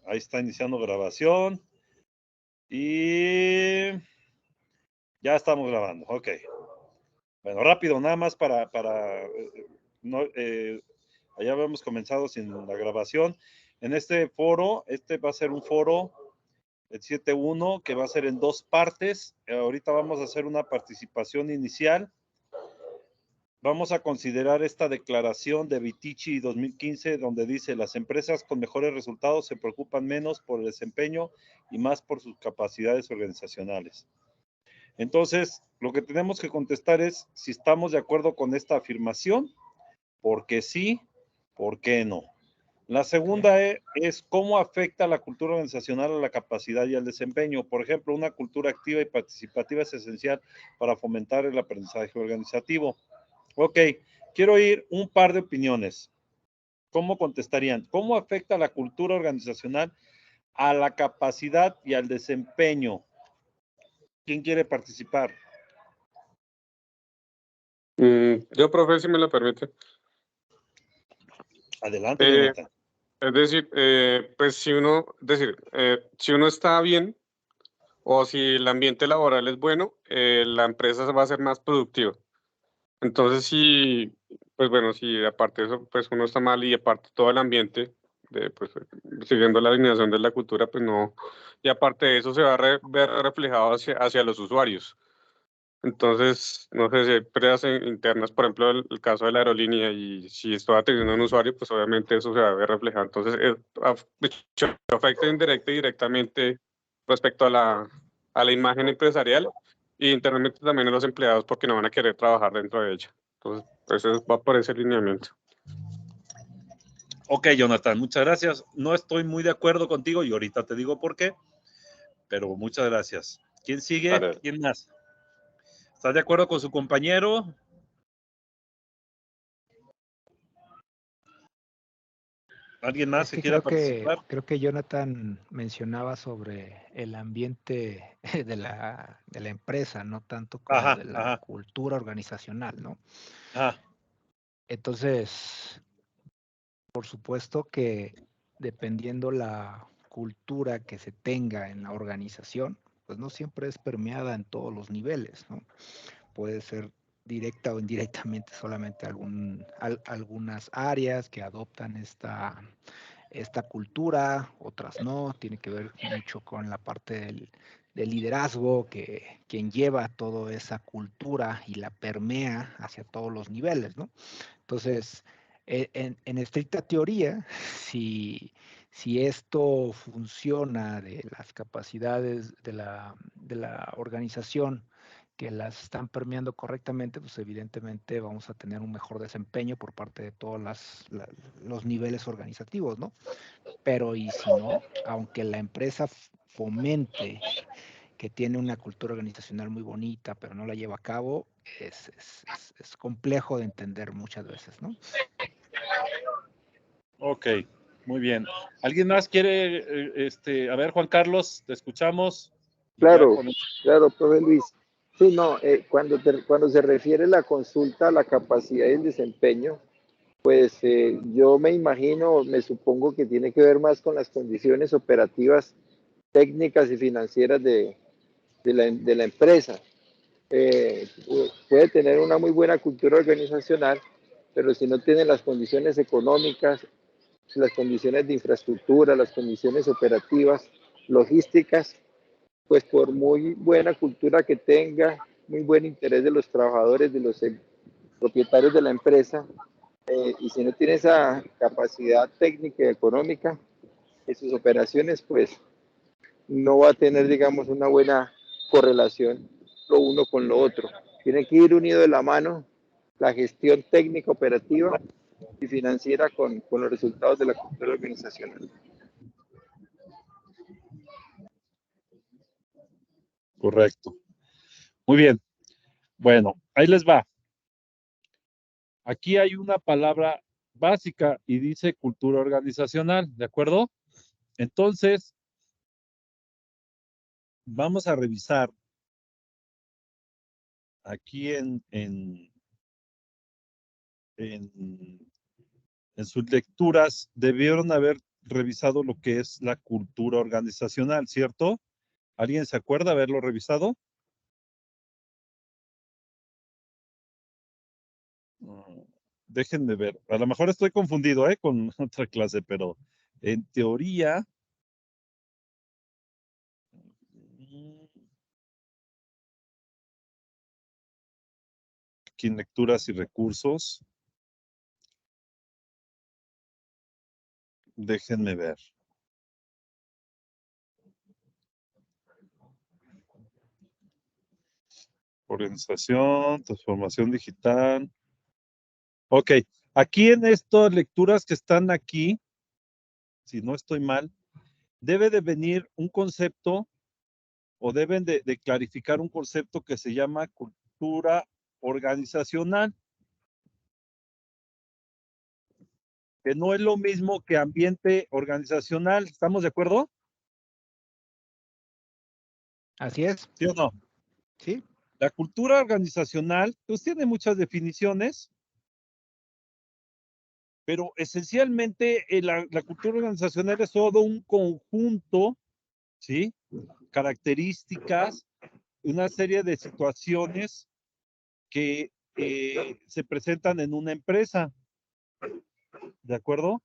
Ahí está iniciando grabación. Y ya estamos grabando. Ok. Bueno, rápido, nada más para no, allá habíamos comenzado sin la grabación. En este foro, este va a ser un foro, el 7.1, que va a ser en dos partes. Ahorita vamos a hacer una participación inicial. Vamos a considerar esta declaración de Vitici 2015, donde dice: las empresas con mejores resultados se preocupan menos por el desempeño y más por sus capacidades organizacionales. Entonces, lo que tenemos que contestar es si estamos de acuerdo con esta afirmación, por qué sí, por qué no. La segunda es cómo afecta la cultura organizacional a la capacidad y al desempeño. Por ejemplo, una cultura activa y participativa es esencial para fomentar el aprendizaje organizativo. Ok, quiero oír un par de opiniones. ¿Cómo contestarían? ¿Cómo afecta la cultura organizacional a la capacidad y al desempeño? ¿Quién quiere participar? Yo, profe, si me lo permite. Adelante, Jonathan. Es decir, pues si uno está bien o si el ambiente laboral es bueno, la empresa va a ser más productiva. Entonces, si aparte de eso, pues uno está mal y aparte todo el ambiente, pues siguiendo la alineación de la cultura, pues no, y aparte de eso se va a ver reflejado hacia los usuarios. Entonces, no sé si hay empresas internas, por ejemplo, el caso de la aerolínea, y si esto va teniendo un usuario, pues obviamente eso se va a ver reflejado. Entonces, afecta indirecta y directamente respecto a la imagen empresarial y internamente también a los empleados porque no van a querer trabajar dentro de ella. Entonces, eso va por ese lineamiento. Ok, Jonathan, muchas gracias. No estoy muy de acuerdo contigo y ahorita te digo por qué, pero muchas gracias. ¿Quién sigue? Vale. ¿Quién más? ¿Estás de acuerdo con su compañero? ¿Alguien más que quiera participar? Creo que Jonathan mencionaba sobre el ambiente de la empresa, no tanto como de la cultura organizacional, ¿no? Entonces, por supuesto que dependiendo la cultura que se tenga en la organización, pues no siempre es permeada en todos los niveles, ¿no? Puede ser directa o indirectamente solamente algunas áreas que adoptan esta cultura, otras no. Tiene que ver mucho con la parte del liderazgo, que quien lleva toda esa cultura y la permea hacia todos los niveles, ¿no? Entonces, en estricta teoría, si esto funciona de las capacidades de la organización, que las están permeando correctamente, pues evidentemente vamos a tener un mejor desempeño por parte de todos los niveles organizativos, ¿no? Pero y si no, aunque la empresa fomente que tiene una cultura organizacional muy bonita, pero no la lleva a cabo, es complejo de entender muchas veces, ¿no? Ok, muy bien. ¿Alguien más quiere, a ver, Juan Carlos, te escuchamos? Claro, profe Luis. Sí, no, cuando se refiere la consulta a la capacidad y el desempeño, pues yo me imagino, me supongo que tiene que ver más con las condiciones operativas, técnicas y financieras de la empresa. Puede tener una muy buena cultura organizacional, pero si no tiene las condiciones económicas, las condiciones de infraestructura, las condiciones operativas, logísticas, pues por muy buena cultura que tenga, muy buen interés de los trabajadores, de los propietarios de la empresa, y si no tiene esa capacidad técnica y económica en sus operaciones, pues no va a tener, digamos, una buena correlación lo uno con lo otro. Tiene que ir unido de la mano la gestión técnica operativa y financiera con los resultados de la cultura organizacional. Correcto. Muy bien. Bueno, ahí les va. Aquí hay una palabra básica y dice cultura organizacional, ¿de acuerdo? Entonces, vamos a revisar aquí en sus lecturas, debieron haber revisado lo que es la cultura organizacional, ¿cierto? ¿Alguien se acuerda haberlo revisado? Déjenme ver. A lo mejor estoy confundido, con otra clase, pero en teoría... Aquí en lecturas y recursos. Déjenme ver. Organización, transformación digital. Ok, aquí en estas lecturas que están aquí, si no estoy mal, debe de venir un concepto o deben de clarificar un concepto que se llama cultura organizacional, que no es lo mismo que ambiente organizacional. ¿Estamos de acuerdo? Así es, ¿Sí o no? sí. La cultura organizacional, pues tiene muchas definiciones, pero esencialmente la cultura organizacional es todo un conjunto, ¿sí? Características, una serie de situaciones que se presentan en una empresa, ¿de acuerdo?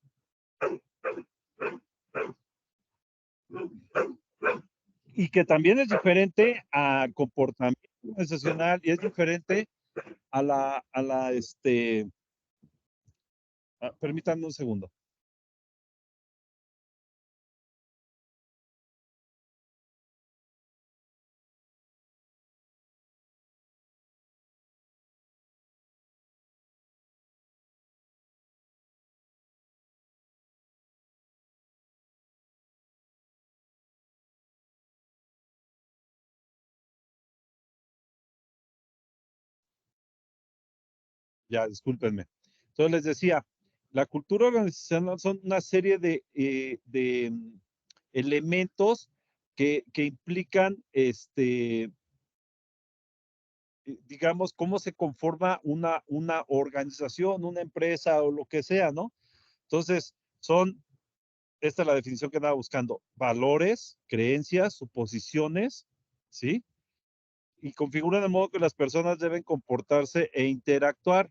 Y que también es diferente a comportamiento organizacional y es diferente permítanme un segundo. Ya, discúlpenme. Entonces les decía, la cultura organizacional son una serie de elementos que implican, digamos, cómo se conforma una organización, una empresa o lo que sea, ¿no? Entonces, esta es la definición que andaba buscando, valores, creencias, suposiciones, ¿sí? Y configuran de modo que las personas deben comportarse e interactuar.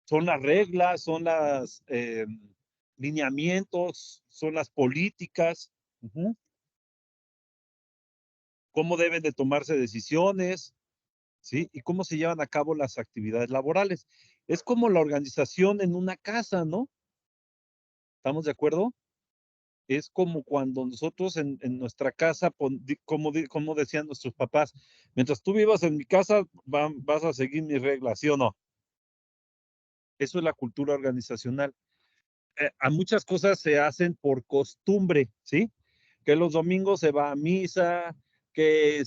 Son las reglas, son los lineamientos, son las políticas, cómo deben de tomarse decisiones, ¿sí? Y cómo se llevan a cabo las actividades laborales. Es como la organización en una casa, ¿no? ¿Estamos de acuerdo? Es como cuando nosotros en nuestra casa, como decían nuestros papás, mientras tú vivas en mi casa, vas a seguir mis reglas, ¿sí o no? Eso es la cultura organizacional. A muchas cosas se hacen por costumbre, ¿sí? Que los domingos se va a misa, que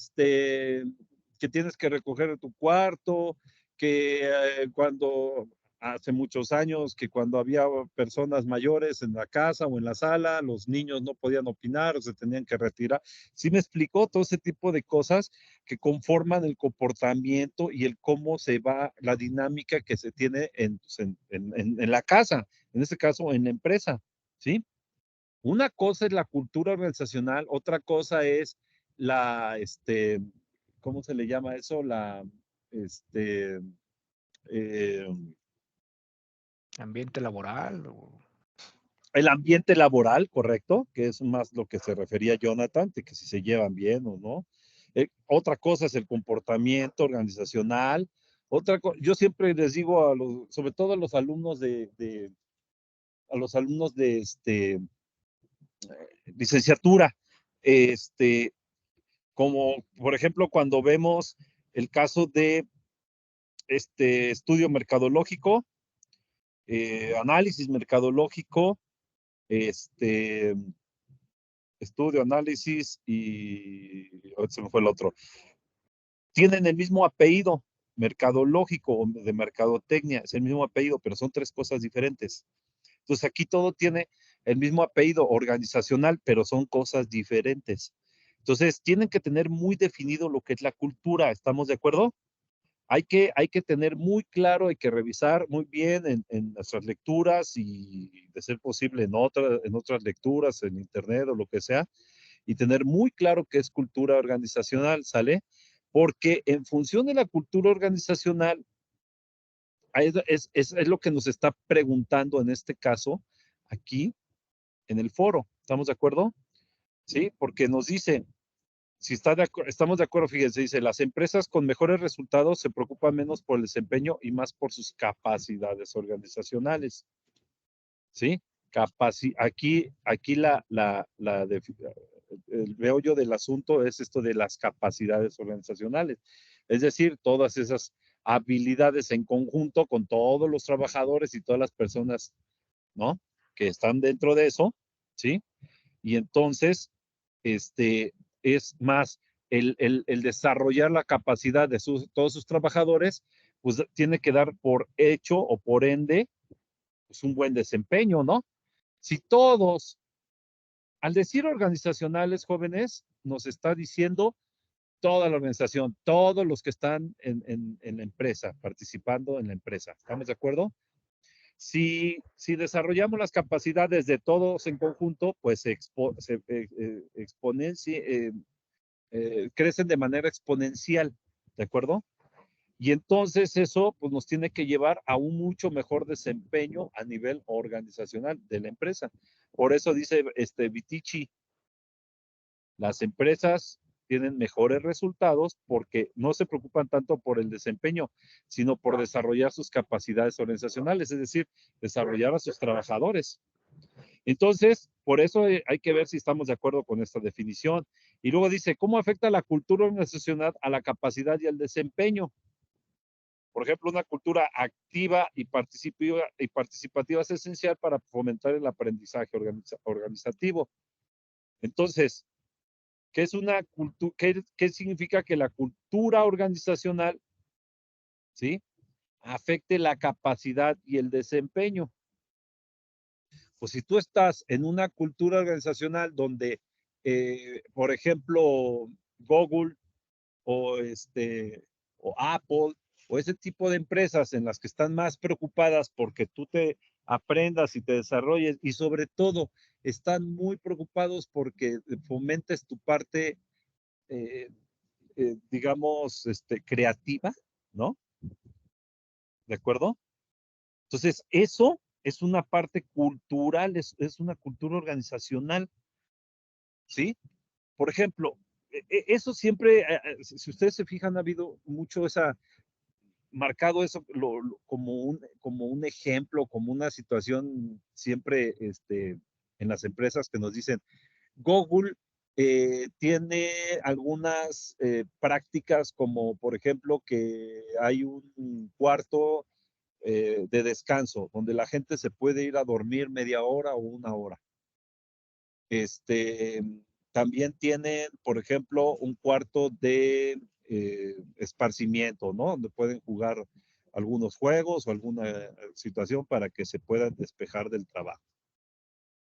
tienes que recoger tu cuarto, que cuando hace muchos años que cuando había personas mayores en la casa o en la sala, los niños no podían opinar o se tenían que retirar. ¿Sí me explicó? Todo ese tipo de cosas que conforman el comportamiento y el cómo se va, la dinámica que se tiene en la casa, en este caso en la empresa, ¿sí? Una cosa es la cultura organizacional, otra cosa es la, ¿cómo se le llama eso? Este, eh, Ambiente laboral. el ambiente laboral, correcto, que es más lo que se refería Jonathan, de que si se llevan bien o no. Otra cosa es el comportamiento organizacional. Yo siempre les digo sobre todo a los alumnos licenciatura, como por ejemplo cuando vemos el caso de estudio mercadológico, análisis mercadológico, estudio, análisis y se me fue el otro. Tienen el mismo apellido mercadológico o de mercadotecnia, es el mismo apellido, pero son tres cosas diferentes. Entonces aquí todo tiene el mismo apellido organizacional, pero son cosas diferentes. Entonces tienen que tener muy definido lo que es la cultura, ¿estamos de acuerdo? hay que tener muy claro, hay que revisar muy bien en nuestras lecturas y de ser posible en otras lecturas, en internet o lo que sea, y tener muy claro qué es cultura organizacional, ¿sale? Porque en función de la cultura organizacional, es lo que nos está preguntando en este caso, aquí en el foro. ¿Estamos de acuerdo? Sí, porque nos dice, si estamos de acuerdo, fíjense, dice, las empresas con mejores resultados se preocupan menos por el desempeño y más por sus capacidades organizacionales. ¿Sí? Aquí el meollo del asunto es esto de las capacidades organizacionales. Es decir, todas esas habilidades en conjunto con todos los trabajadores y todas las personas, ¿no? Que están dentro de eso, ¿sí? Y entonces, es más el desarrollar la capacidad de todos sus trabajadores, pues tiene que dar por hecho o por ende, pues un buen desempeño, ¿no? Si todos, al decir organizacionales, jóvenes, nos está diciendo toda la organización, todos los que están en la empresa, participando en la empresa. ¿Estamos de acuerdo? Si desarrollamos las capacidades de todos en conjunto, pues crecen de manera exponencial, ¿de acuerdo? Y entonces eso pues, nos tiene que llevar a un mucho mejor desempeño a nivel organizacional de la empresa. Por eso dice Vitici, las empresas tienen mejores resultados porque no se preocupan tanto por el desempeño, sino por desarrollar sus capacidades organizacionales, es decir, desarrollar a sus trabajadores. Entonces, por eso hay que ver si estamos de acuerdo con esta definición. Y luego dice, ¿cómo afecta la cultura organizacional a la capacidad y al desempeño? Por ejemplo, una cultura activa y participativa es esencial para fomentar el aprendizaje organizativo. Entonces, ¿qué es una cultura? ¿Qué significa que la cultura organizacional, ¿sí?, afecte la capacidad y el desempeño? Pues si tú estás en una cultura organizacional donde, por ejemplo, Google o, o Apple o ese tipo de empresas en las que están más preocupadas porque tú te aprendas y te desarrolles y sobre todo están muy preocupados porque fomentes tu parte, eh, digamos, creativa, ¿no? ¿De acuerdo? Entonces, eso es una parte cultural, es una cultura organizacional, ¿sí? Por ejemplo, eso siempre, si ustedes se fijan, ha habido mucho marcado eso como un ejemplo, como una situación siempre en las empresas que nos dicen, Google tiene algunas prácticas como, por ejemplo, que hay un cuarto de descanso donde la gente se puede ir a dormir media hora o una hora. También tienen, por ejemplo, un cuarto de esparcimiento, ¿no? Donde pueden jugar algunos juegos o alguna situación para que se puedan despejar del trabajo.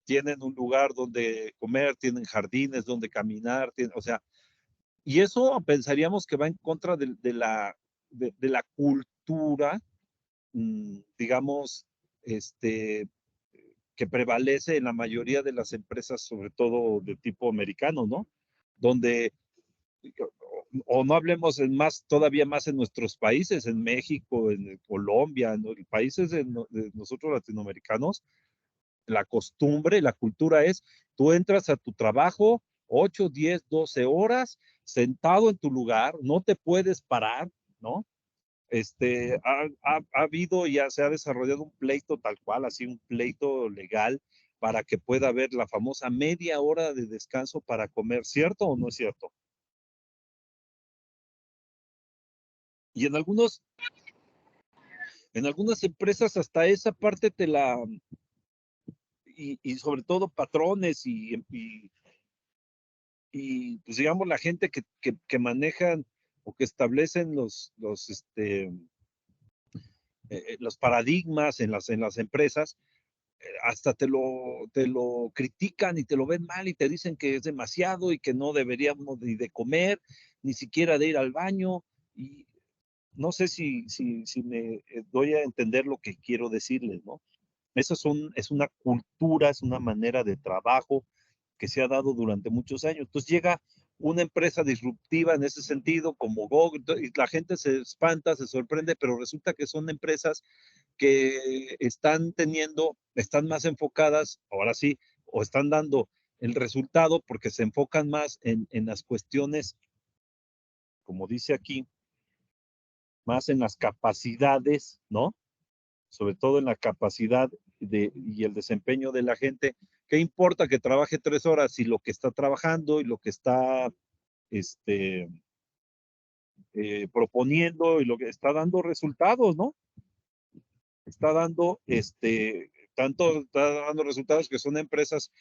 Tienen un lugar donde comer, tienen jardines donde caminar, o sea, y eso pensaríamos que va en contra de la cultura, digamos, que prevalece en la mayoría de las empresas, sobre todo de tipo americano, ¿no? Donde, o no hablemos todavía más en nuestros países, en México, en Colombia, ¿no? En países de nosotros latinoamericanos, la costumbre, la cultura es, tú entras a tu trabajo 8, 10, 12 horas, sentado en tu lugar, no te puedes parar, ¿no? Ha habido, ya se ha desarrollado un pleito tal cual, así un pleito legal para que pueda haber la famosa media hora de descanso para comer, ¿cierto o no es cierto? Y en algunas empresas hasta esa parte y sobre todo patrones y pues digamos la gente que manejan o que establecen los paradigmas en las empresas, hasta te lo critican y te lo ven mal y te dicen que es demasiado y que no deberíamos ni de comer, ni siquiera de ir al baño. Y no sé si me doy a entender lo que quiero decirles, ¿no? Eso es una cultura, es una manera de trabajo que se ha dado durante muchos años. Entonces llega una empresa disruptiva en ese sentido, como Google, y la gente se espanta, se sorprende, pero resulta que son empresas que están más enfocadas, ahora sí, o están dando el resultado porque se enfocan más en las cuestiones, como dice aquí, más en las capacidades, ¿no? Sobre todo en la capacidad y el desempeño de la gente. ¿Qué importa que trabaje 3 horas si lo que está trabajando y lo que está este, proponiendo y lo que está dando resultados, ¿no? Está dando, está dando resultados que son empresas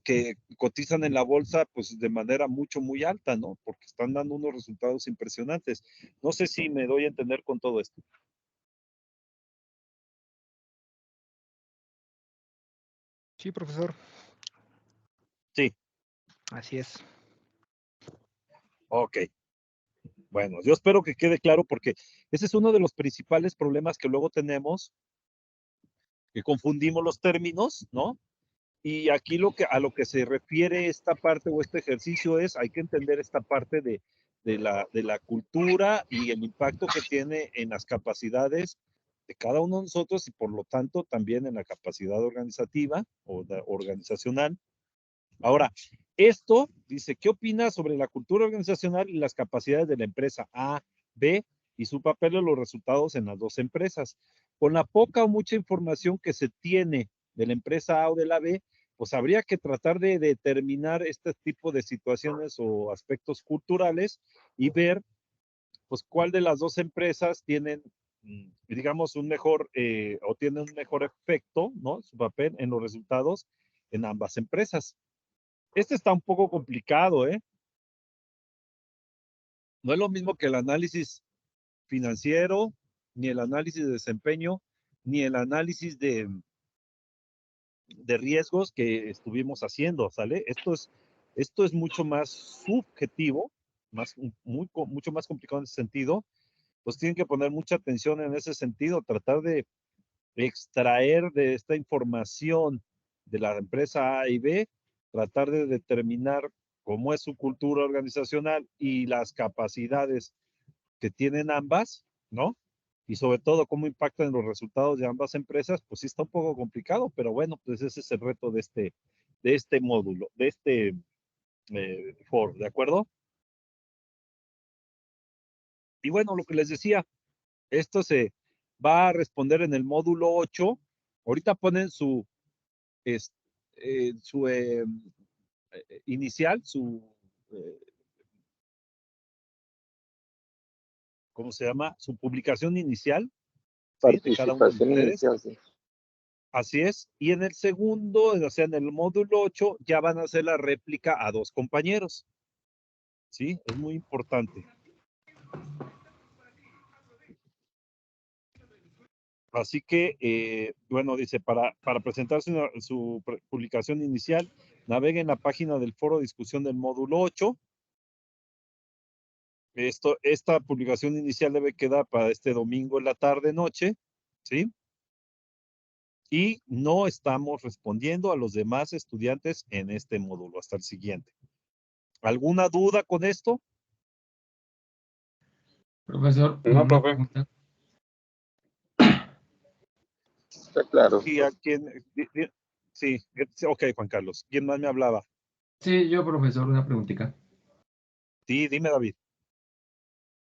que cotizan en la bolsa, pues de manera muy alta, ¿no? Porque están dando unos resultados impresionantes. No sé si me doy a entender con todo esto. Sí, profesor. Sí. Así es. Ok. Bueno, yo espero que quede claro porque ese es uno de los principales problemas que luego tenemos, que confundimos los términos, ¿no? Y aquí a lo que se refiere esta parte o este ejercicio es, hay que entender esta parte de la cultura y el impacto que tiene en las capacidades de cada uno de nosotros y por lo tanto también en la capacidad organizativa o organizacional. Ahora, esto dice, ¿qué opinas sobre la cultura organizacional y las capacidades de la empresa A, B y su papel en los resultados en las dos empresas? Con la poca o mucha información que se tiene de la empresa A o de la B, pues habría que tratar de determinar este tipo de situaciones o aspectos culturales y ver, pues, cuál de las dos empresas tienen, digamos, un mejor o tienen un mejor efecto, ¿no? Su papel en los resultados en ambas empresas. Este está un poco complicado, ¿eh? No es lo mismo que el análisis financiero, ni el análisis de desempeño, ni el análisis de riesgos que estuvimos haciendo, ¿sale? Esto es mucho más subjetivo, mucho más complicado en ese sentido. Pues tienen que poner mucha atención en ese sentido, tratar de extraer de esta información de la empresa A y B, tratar de determinar cómo es su cultura organizacional y las capacidades que tienen ambas, ¿no? Y sobre todo cómo impactan los resultados de ambas empresas, pues sí está un poco complicado, pero bueno, pues ese es el reto de este módulo, de este foro, ¿de acuerdo? Y bueno, lo que les decía, esto se va a responder en el módulo 8. Ahorita ponen es, su inicial, eh, ¿cómo se llama? Su publicación inicial, ¿sí? De cada uno de Participación ustedes. inicial, sí. Así es. Y en el segundo, o sea, en el módulo 8, ya van a hacer la réplica a 2 compañeros. ¿Sí? Es muy importante. Así que, bueno, dice, para presentar su publicación inicial, navegue en la página del foro de discusión del módulo 8. Esta publicación inicial debe quedar para este domingo en la tarde-noche, ¿sí? Y no estamos respondiendo a los demás estudiantes en este módulo, hasta el siguiente. ¿Alguna duda con esto? Profesor, No, una profe. pregunta. Está claro. Sí, sí, ok, Juan Carlos. ¿Quién más me hablaba? Sí, yo, profesor, una preguntita. Sí, dime, David.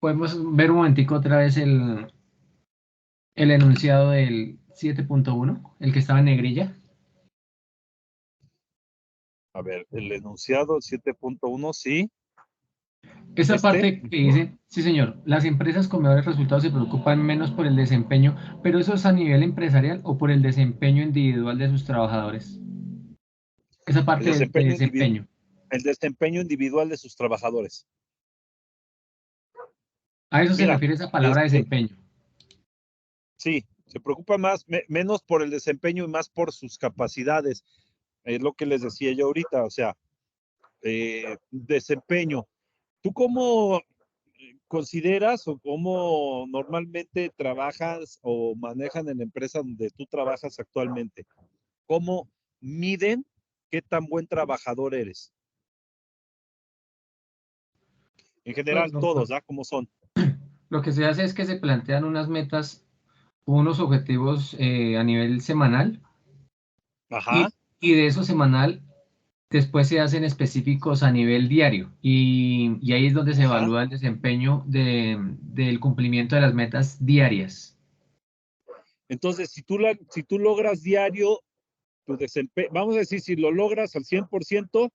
¿Podemos ver un momentico otra vez el enunciado del 7.1, el que estaba en negrilla? A ver, el enunciado 7.1, sí. Esa parte que dice, sí señor, las empresas con mejores resultados se preocupan menos por el desempeño, pero eso es a nivel empresarial o por el desempeño individual de sus trabajadores. Esa El parte de desempeño, desempeño. el desempeño individual de sus trabajadores. A eso se Mira, refiere esa palabra desempeño. sí, se preocupa menos por el desempeño y más por sus capacidades. Es lo que les decía yo ahorita, o sea, desempeño. ¿Tú consideras o cómo normalmente trabajas o manejan en la empresa donde tú trabajas actualmente? ¿Cómo miden qué tan buen trabajador eres? En Pues general, todos, ¿ah? ¿Cómo son? lo que se hace es que se plantean unas metas, unos objetivos a nivel semanal Ajá, y de eso semanal después se hacen específicos a nivel diario y ahí es donde se ajá. evalúa el desempeño del cumplimiento de las metas diarias. Entonces, si tú logras diario tu desempeño, vamos a decir, si lo logras al 100%,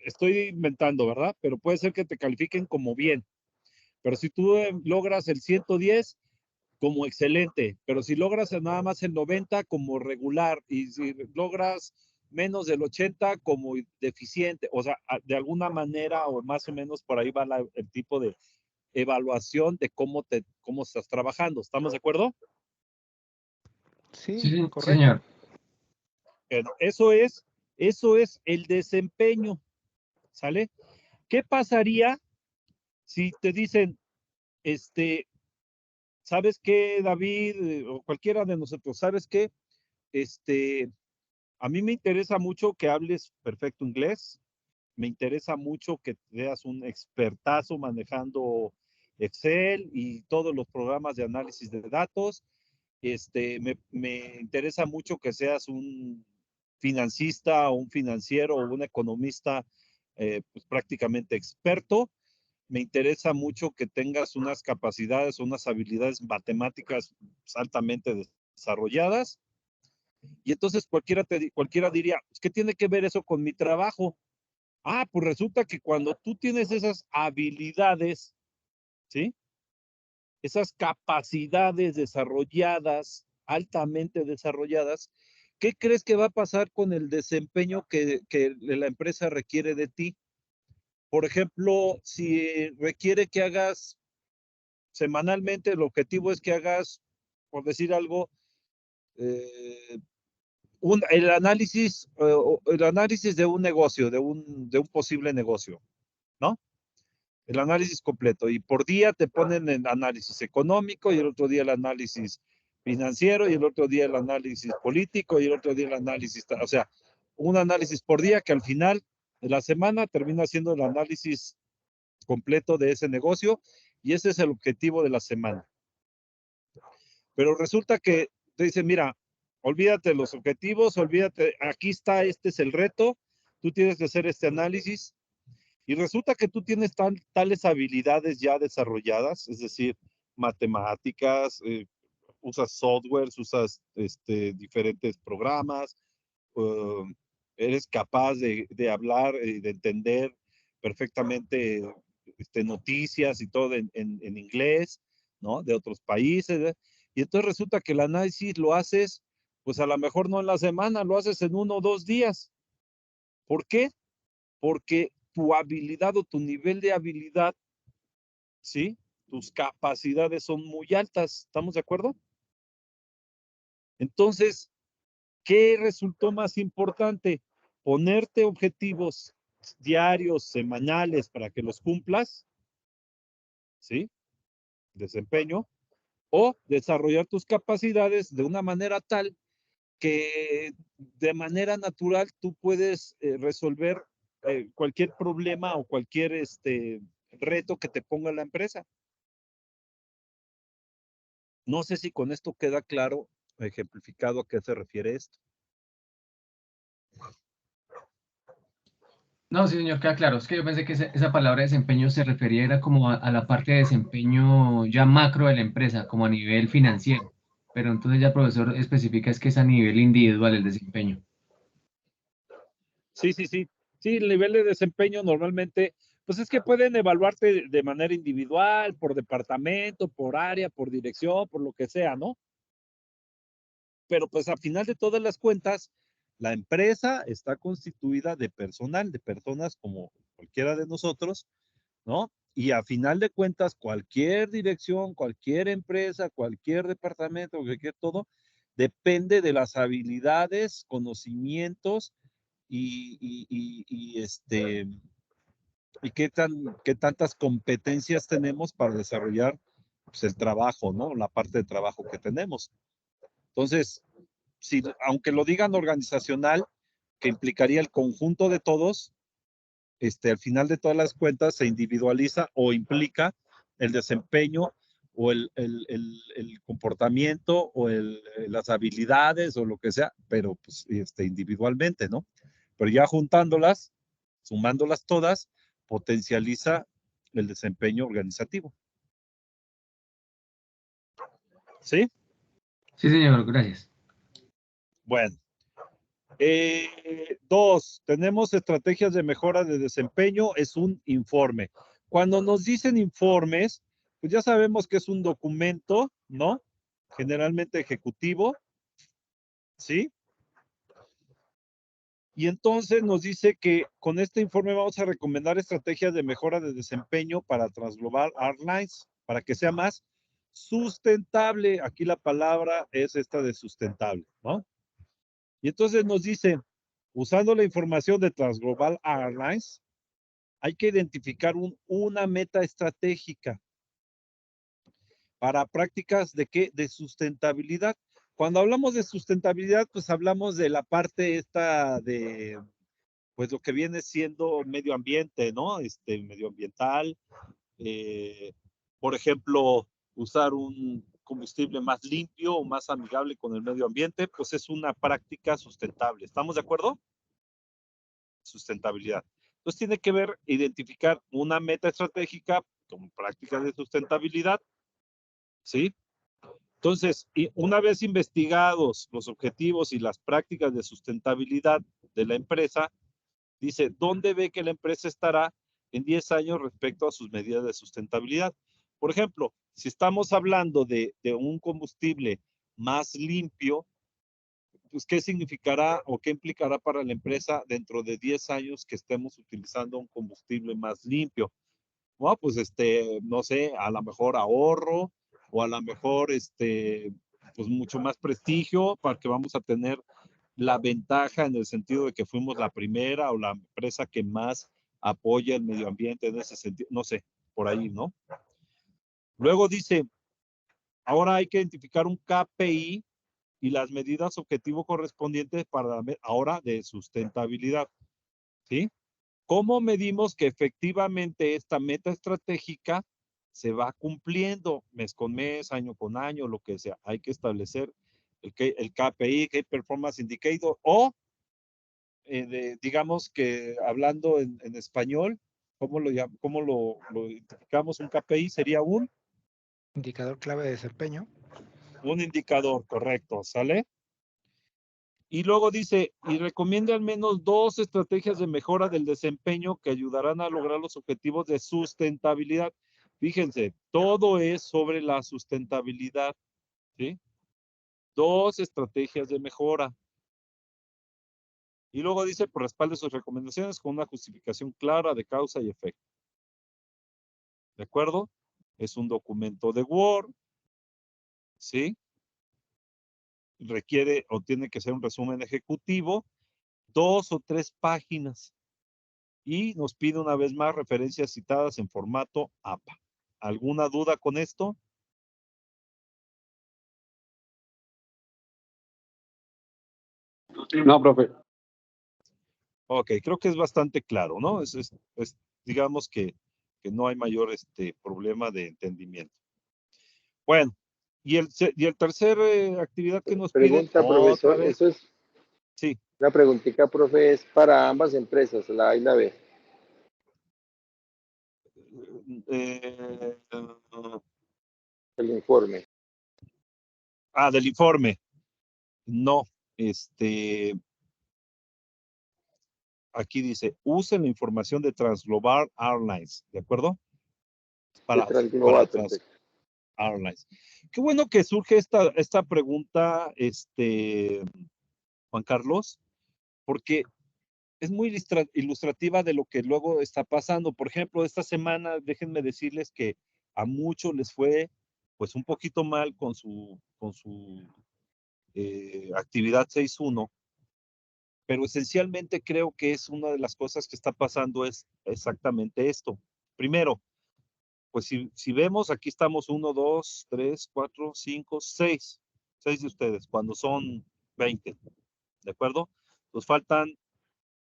estoy inventando, ¿verdad? Pero puede ser que te califiquen como bien. Pero si tú logras el 110, como excelente. Pero si logras nada más el 90, como regular. Y si logras menos del 80, como deficiente. O sea, de alguna manera o más o menos por ahí va el tipo de evaluación de cómo estás trabajando. ¿Estamos de acuerdo? Sí, Sí, sí, correcto. señor. Bueno, eso es el desempeño, ¿sale? ¿Qué pasaría si te dicen, ¿sabes qué, David? O cualquiera de nosotros, ¿sabes qué? A mí me interesa mucho que hables perfecto inglés, me interesa mucho que seas un expertazo manejando Excel y todos los programas de análisis de datos. Me interesa mucho que seas un financista o un financiero o un economista pues prácticamente experto. Me interesa mucho que tengas unas capacidades, unas habilidades matemáticas altamente desarrolladas. Y entonces cualquiera diría, pues, ¿qué tiene que ver eso con mi trabajo? Ah, pues resulta que cuando tú tienes esas habilidades, ¿sí? Esas capacidades desarrolladas, altamente desarrolladas, ¿qué crees que va a pasar con el desempeño que la empresa requiere de ti? Por ejemplo, si requiere que hagas semanalmente, el objetivo es que hagas, por decir algo, eh, el análisis de un negocio, de un posible negocio, ¿no? El análisis completo. Y por día te ponen el análisis económico y el otro día el análisis financiero y el otro día el análisis político y el otro día el análisis, o sea, un análisis por día que al final de la semana termina siendo el análisis completo de ese negocio y ese es el objetivo de la semana. Pero resulta que te dicen, mira, olvídate de los objetivos, olvídate, aquí está, este es el reto, tú tienes que hacer este análisis y resulta que tú tienes tales habilidades ya desarrolladas, es decir, matemáticas, usas softwares, usas diferentes programas, uh, eres capaz de hablar y de entender perfectamente noticias y todo en inglés, ¿no? De otros países. Y entonces resulta que el análisis lo haces, pues a lo mejor no en la semana, lo haces en 1 o 2 días. ¿Por qué? Porque tu habilidad o tu nivel de habilidad, ¿sí? Tus capacidades son muy altas. ¿Estamos de acuerdo? Entonces, ¿qué resultó más importante? Ponerte objetivos diarios, semanales para que los cumplas, ¿sí? Desempeño, o desarrollar tus capacidades de una manera tal que de manera natural tú puedes resolver cualquier problema o cualquier reto que te ponga la empresa. No sé si con esto queda claro, ejemplificado a qué se refiere esto. No, sí, señor, queda claro. Es que yo pensé que esa palabra desempeño se refería era como a la parte de desempeño ya macro de la empresa, como a nivel financiero. Pero entonces ya, profesor, especifica es que es a nivel individual el desempeño. Sí, sí, sí. Sí, el nivel de desempeño normalmente, pues es que pueden evaluarte de manera individual, por departamento, por área, por dirección, por lo que sea, ¿no? Pero pues al final de todas las cuentas, la empresa está constituida de personal, de personas como cualquiera de nosotros, ¿no? Y a final de cuentas, cualquier dirección, cualquier empresa, cualquier departamento, cualquier todo, depende de las habilidades, conocimientos y y qué tantas competencias tenemos para desarrollar pues, el trabajo, ¿no? La parte de trabajo que tenemos. Entonces, si, aunque lo digan organizacional, que implicaría el conjunto de todos, al final de todas las cuentas se individualiza o implica el desempeño o el comportamiento o las habilidades o lo que sea, pero pues, individualmente, ¿no? Pero ya juntándolas, sumándolas todas, potencializa el desempeño organizativo. ¿Sí? Sí, señor, gracias. Bueno. 2, tenemos estrategias de mejora de desempeño, es un informe. Cuando nos dicen informes, pues ya sabemos que es un documento, ¿no? Generalmente ejecutivo, ¿sí? Y entonces nos dice que con este informe vamos a recomendar estrategias de mejora de desempeño para Transglobal Airlines, para que sea más sustentable. Aquí la palabra es esta de sustentable, ¿no? Y entonces nos dice, usando la información de Transglobal Airlines, hay que identificar una meta estratégica para prácticas de qué? De sustentabilidad. Cuando hablamos de sustentabilidad, pues hablamos de la parte esta de, pues lo que viene siendo medio ambiente, ¿no? Medioambiental. Eh, por ejemplo, usar un combustible más limpio o más amigable con el medio ambiente, pues es una práctica sustentable. ¿Estamos de acuerdo? Sustentabilidad. Entonces tiene que ver, identificar una meta estratégica como prácticas de sustentabilidad, ¿sí? Entonces, y una vez investigados los objetivos y las prácticas de sustentabilidad de la empresa, dice, ¿dónde ve que la empresa estará en 10 años respecto a sus medidas de sustentabilidad? Por ejemplo, si estamos hablando de un combustible más limpio, pues, ¿qué significará o qué implicará para la empresa dentro de 10 años que estemos utilizando un combustible más limpio? Bueno, pues, no sé, a lo mejor ahorro o a lo mejor, pues mucho más prestigio para que vamos a tener la ventaja en el sentido de que fuimos la primera o la empresa que más apoya el medio ambiente en ese sentido, no sé, por ahí, ¿no? Luego dice, ahora hay que identificar un KPI y las medidas objetivo correspondientes para ahora de sustentabilidad, ¿sí? ¿Cómo medimos que efectivamente esta meta estratégica se va cumpliendo mes con mes, año con año, lo que sea? Hay que establecer el KPI, Key Performance Indicator, o digamos que hablando en español, ¿cómo lo identificamos? Un KPI sería un Indicador clave de desempeño. indicador, correcto, ¿sale? Y luego dice, y recomienda al menos 2 estrategias de mejora del desempeño que ayudarán a lograr los objetivos de sustentabilidad. Fíjense, todo es sobre la sustentabilidad, ¿sí? 2 estrategias de mejora. Y luego dice, por respalde sus recomendaciones con una justificación clara de causa y efecto. ¿De acuerdo? Es un documento de Word, ¿sí? Requiere o tiene que ser un resumen ejecutivo, 2 o 3 páginas. Y nos pide una vez más referencias citadas en formato APA. ¿Alguna duda con esto? No, profe. Ok, creo que es bastante claro, ¿no? Digamos que no hay mayor problema de entendimiento. Bueno, y el tercer actividad que nos piden, Pregunta, otra profesor, vez, eso es sí, una preguntita, profe, es para ambas empresas, la A y la B. eh, El informe. del informe. No, aquí dice, use la información de Transglobal Airlines, ¿de acuerdo? De Para Transglobal, Trans perfecto. Airlines. Qué bueno que surge esta pregunta, Juan Carlos, porque es muy ilustrativa de lo que luego está pasando. Por ejemplo, esta semana, déjenme decirles que a muchos les fue pues un poquito mal con su actividad 6.1 pero esencialmente creo que es una de las cosas que está pasando es exactamente esto. Primero, pues si vemos, aquí estamos 1, 2, 3, 4, 5, 6. 6 de ustedes, cuando son 20. ¿De acuerdo? Nos faltan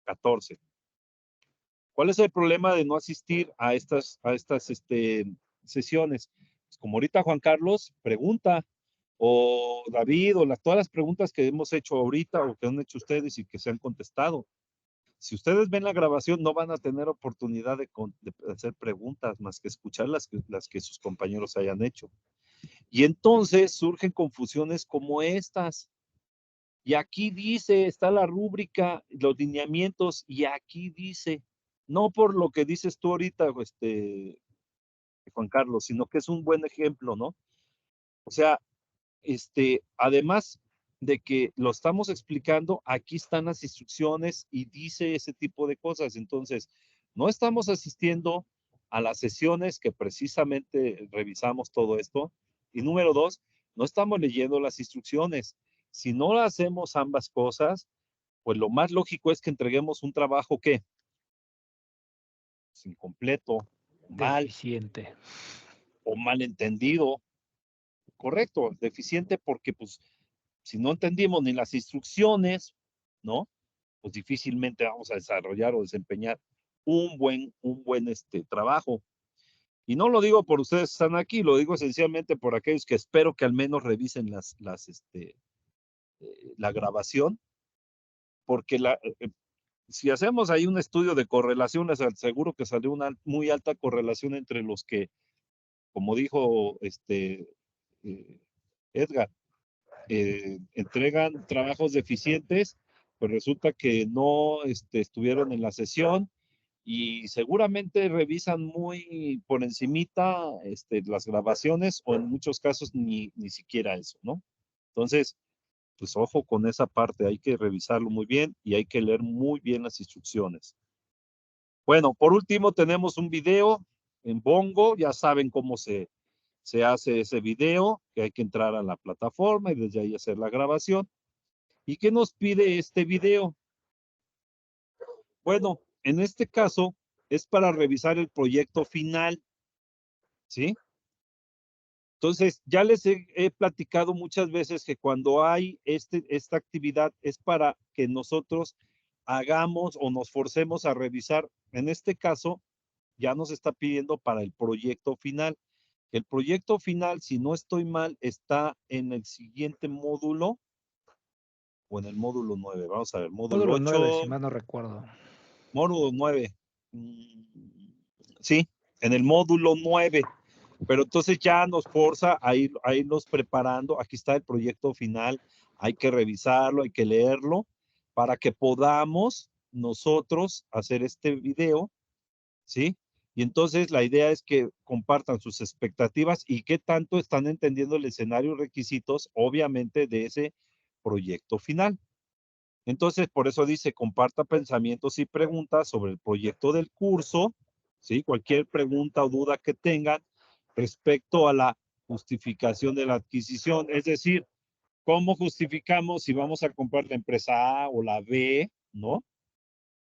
14. ¿Cuál es el problema de no asistir a estas sesiones? Pues como ahorita Juan Carlos pregunta, o David, o todas las preguntas que hemos hecho ahorita o que han hecho ustedes y que se han contestado. Si ustedes ven la grabación, no van a tener oportunidad de hacer preguntas más que escuchar las que sus compañeros hayan hecho. Y entonces surgen confusiones como estas. Y aquí dice, está la rúbrica, los lineamientos, y aquí dice, no por lo que dices tú ahorita, Juan Carlos, sino que es un buen ejemplo, ¿no? O sea, además de que lo estamos explicando, aquí están las instrucciones y dice ese tipo de cosas. Entonces, no estamos asistiendo a las sesiones que precisamente revisamos todo esto. Y número 2, no estamos leyendo las instrucciones. Si no hacemos ambas cosas, pues lo más lógico es que entreguemos un trabajo que incompleto, mal Deficiente. o mal entendido. Correcto, deficiente porque pues si no entendimos ni las instrucciones, ¿no? Pues difícilmente vamos a desarrollar o desempeñar un buen trabajo. Y no lo digo por ustedes que están aquí, lo digo esencialmente por aquellos que espero que al menos revisen la grabación, porque si hacemos ahí un estudio de correlación, les aseguro que salió una muy alta correlación entre los que, como dijo Edgar, entregan trabajos deficientes, pues resulta que no estuvieron en la sesión y seguramente revisan muy por encimita las grabaciones o en muchos casos ni siquiera eso, ¿no? Entonces, pues ojo con esa parte, hay que revisarlo muy bien y hay que leer muy bien las instrucciones. Bueno, por último tenemos un video en Bongo, ya saben cómo se hace ese video, que hay que entrar a la plataforma y desde ahí hacer la grabación. ¿Y qué nos pide este video? Bueno, en este caso es para revisar el proyecto final, ¿sí? Entonces, ya les he platicado muchas veces que cuando hay esta actividad es para que nosotros hagamos o nos forcemos a revisar. En este caso, ya nos está pidiendo para el proyecto final. El proyecto final, si no estoy mal, está en el siguiente módulo o en el módulo 9. Vamos a ver, módulo 8. 9, si mal no recuerdo. Módulo 9. Sí, en el módulo 9. Pero entonces ya nos forza a irnos preparando. Aquí está el proyecto final. Hay que revisarlo, hay que leerlo para que podamos nosotros hacer este video, ¿sí? Y entonces la idea es que compartan sus expectativas y qué tanto están entendiendo el escenario y requisitos, obviamente, de ese proyecto final. Entonces, por eso dice, comparta pensamientos y preguntas sobre el proyecto del curso, ¿sí? Cualquier pregunta o duda que tengan respecto a la justificación de la adquisición, es decir, ¿cómo justificamos si vamos a comprar la empresa A o la B, ¿no?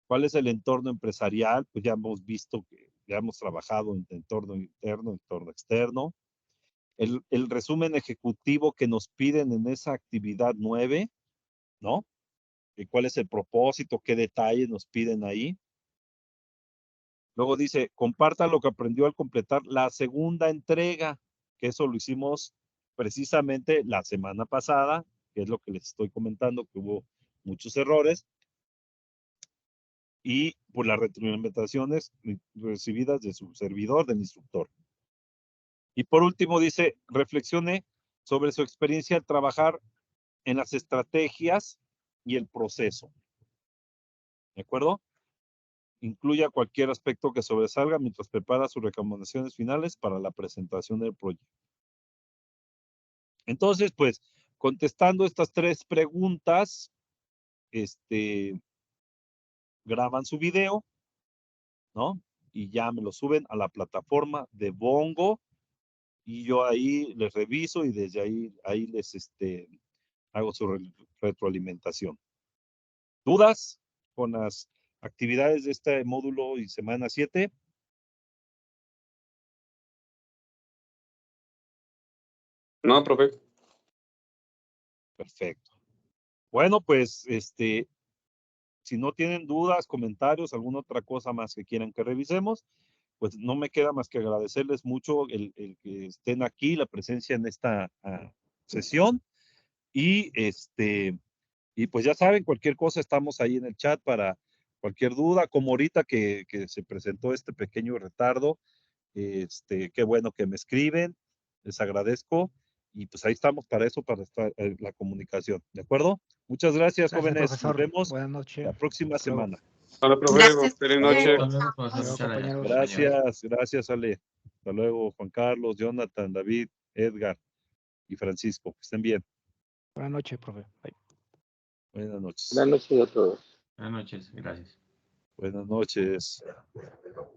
¿Cuál es el entorno empresarial? Pues ya hemos visto que ya hemos trabajado en entorno interno, entorno externo. El resumen ejecutivo que nos piden en esa actividad 9, ¿no? ¿Cuál es el propósito? ¿Qué detalles nos piden ahí? Luego dice, comparta lo que aprendió al completar la segunda entrega, que eso lo hicimos precisamente la semana pasada, que es lo que les estoy comentando, que hubo muchos errores, y por las retroalimentaciones recibidas de su servidor, del instructor. Y por último dice, reflexione sobre su experiencia al trabajar en las estrategias y el proceso. ¿De acuerdo? Incluya cualquier aspecto que sobresalga mientras prepara sus recomendaciones finales para la presentación del proyecto. Entonces, pues, contestando estas 3 preguntas, graban su video, ¿no? Y ya me lo suben a la plataforma de Bongo y yo ahí les reviso y desde ahí les hago su retroalimentación. ¿Dudas con las actividades de este módulo y semana 7? No, profe. Perfecto. Bueno, pues, si no tienen dudas, comentarios, alguna otra cosa más que quieran que revisemos, pues no me queda más que agradecerles mucho el que estén aquí, la presencia en esta sesión. Y y pues ya saben, cualquier cosa estamos ahí en el chat para cualquier duda, como ahorita que se presentó este pequeño retardo. Qué bueno que me escriben, les agradezco. Y pues ahí estamos para eso, para estar, la comunicación. ¿De acuerdo? Muchas gracias, Gracias, jóvenes. profesor. Nos vemos Buenas noches. la próxima Hasta luego. semana. Hola, profe. Gracias. Feliz Hasta noche. luego. Hasta luego, profesor. Hasta luego, Muchas gracias. compañeros. Gracias, Ale. Hasta luego, Juan Carlos, Jonathan, David, Edgar y Francisco. Que estén bien. Buenas noches, profe. Bye. Buenas noches. Buenas noches a todos. Buenas noches. Gracias. Buenas noches.